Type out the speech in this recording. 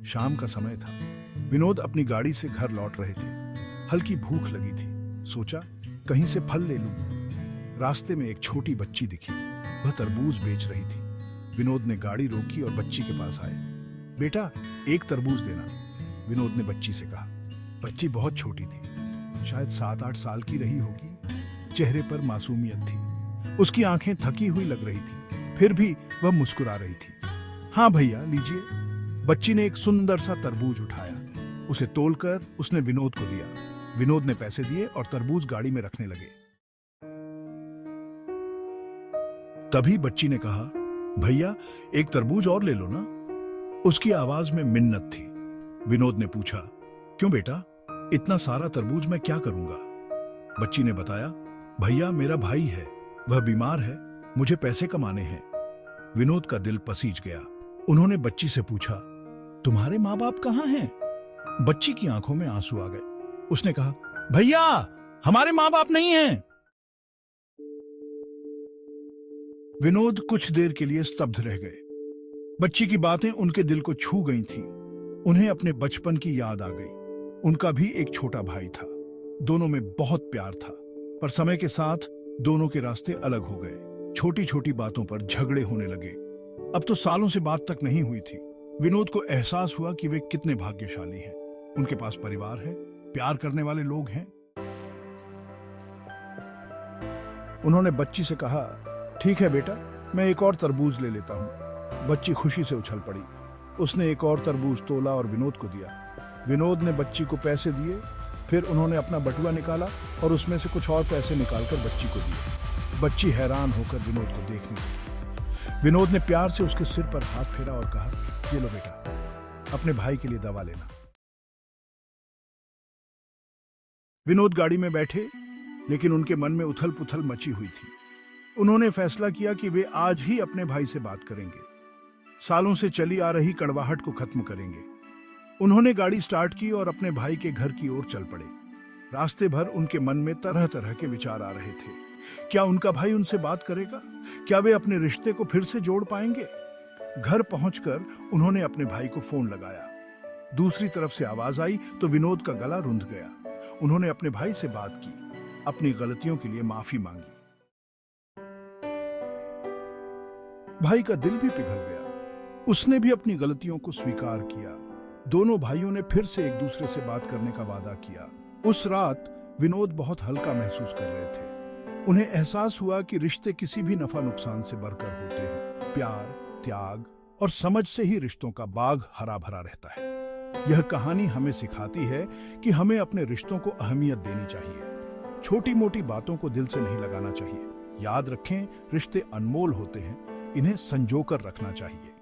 शाम का समय था। विनोद अपनी गाड़ी से घर लौट रहे थे। हल्की भूख लगी थी। सोचा कहीं से फल ले लूं। रास्ते में एक छोटी बच्ची दिखी। वह तरबूज बेच रही थी। विनोद ने गाड़ी रोकी और बच्ची के पास आए। बेटा, एक तरबूज देना, विनोद ने बच्ची से कहा। बच्ची बहुत छोटी थी, शायद 7-8 साल की रही होगी। चेहरे पर मासूमियत थी। उसकी आंखें थकी हुई लग रही थी, फिर भी वह मुस्कुरा रही थी। हाँ भैया, लीजिए। बच्ची ने एक सुंदर सा तरबूज उठाया। उसे तोलकर उसने विनोद को दिया। विनोद ने पैसे दिए और तरबूज गाड़ी में रखने लगे। तभी बच्ची ने कहा, भैया एक तरबूज और ले लो ना। उसकी आवाज में मिन्नत थी। विनोद ने पूछा, क्यों बेटा, इतना सारा तरबूज मैं क्या करूंगा? बच्ची ने बताया, भैया मेरा भाई है, वह बीमार है, मुझे पैसे कमाने हैं। विनोद का दिल पसीज गया। उन्होंने बच्ची से पूछा, तुम्हारे माँ बाप कहाँ हैं? बच्ची की आंखों में आंसू आ गए। उसने कहा, भैया हमारे माँ बाप नहीं हैं। विनोद कुछ देर के लिए स्तब्ध रह गए। बच्ची की बातें उनके दिल को छू गई थीं। उन्हें अपने बचपन की याद आ गई। उनका भी एक छोटा भाई था। दोनों में बहुत प्यार था, पर समय के साथ दोनों के रास्ते अलग हो गए। छोटी छोटी बातों पर झगड़े होने लगे। अब तो सालों से बात तक नहीं हुई थी। विनोद को एहसास हुआ कि वे कितने भाग्यशाली हैं। उनके पास परिवार है, प्यार करने वाले लोग हैं। उन्होंने बच्ची से कहा, ठीक है बेटा, मैं एक और तरबूज ले लेता हूं। बच्ची खुशी से उछल पड़ी। उसने एक और तरबूज तोला और विनोद को दिया। विनोद ने बच्ची को पैसे दिए। फिर उन्होंने अपना बटुआ निकाला और उसमें से कुछ और पैसे निकालकर बच्ची को दिए। बच्ची हैरान होकर विनोद को देखने लगी। विनोद ने प्यार से उसके सिर पर हाथ फेरा और कहा, ये लो बेटा, अपने भाई के लिए दवा लेना। विनोद गाड़ी में बैठे, लेकिन उनके मन में उथल पुथल मची हुई थी। उन्होंने फैसला किया कि वे आज ही अपने भाई से बात करेंगे। सालों से चली आ रही कड़वाहट को खत्म करेंगे। उन्होंने गाड़ी स्टार्ट की और अपने भाई के घर की ओर चल पड़े। रास्ते भर उनके मन में तरह तरह के विचार आ रहे थे। क्या उनका भाई उनसे बात करेगा? क्या वे अपने रिश्ते को फिर से जोड़ पाएंगे? घर पहुंचकर उन्होंने अपने भाई को फोन लगाया। दूसरी तरफ से आवाज आई तो विनोद का गला रुंध गया। उन्होंने अपने भाई से बात की, अपनी गलतियों के लिए माफी मांगी। भाई का दिल भी पिघल गया। उसने भी अपनी गलतियों को स्वीकार किया। दोनों भाइयों ने फिर से एक दूसरे से बात करने का वादा किया। उस रात विनोद बहुत हल्का महसूस कर रहे थे। उन्हें एहसास हुआ कि रिश्ते किसी भी नफा नुकसान से बढ़कर होते हैं। प्यार, त्याग और समझ से ही रिश्तों का बाग हरा भरा रहता है। यह कहानी हमें सिखाती है कि हमें अपने रिश्तों को अहमियत देनी चाहिए। छोटी मोटी बातों को दिल से नहीं लगाना चाहिए। याद रखें, रिश्ते अनमोल होते हैं, इन्हें संजोकर रखना चाहिए।